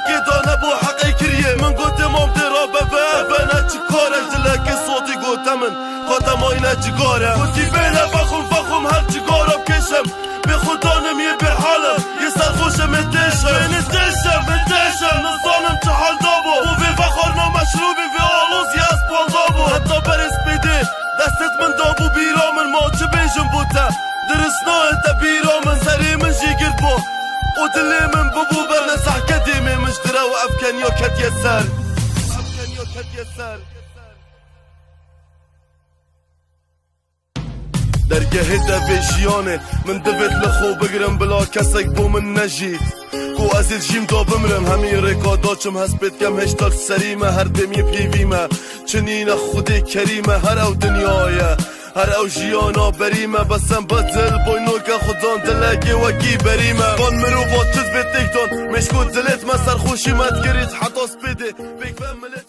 که دانه بو حقی کریه من گوتم ام درا ببنا چکارش دلکی صوتی گوتمن خاتم آینه چکاره گوتی بینه فخم هر چکاره بکشم به خودانم یه به حالم یه سرخوشم اتشم نظانم چه حال دابو و وی فخور نامشروبی وی آلوز یه از پال دابو حتی برس بیده دستت من دابو بیرامن ما چه بیشم بوده درسناه تا بیرامن سری من جیگر بو و دلی من ببو برنه سحکه دیمی مجدره و افکن یا کت یسر درگه دویشیانه من دوید لخو بگرم بلا کسک بو من نجید کو ازید جیم دا بمرم همی رکاداچم هست بید کم هشتاک سریمه هر دمی پیویمه چنین خودی کریمه هر او دنیایه هر او جیانا بریمه بسم بدل بوینو که خودان دلگی وکی بریمه بان مرو با تد بید تکتان مشکو دلت ما سرخوشی مد گرید حتی سپیده بگفم ملت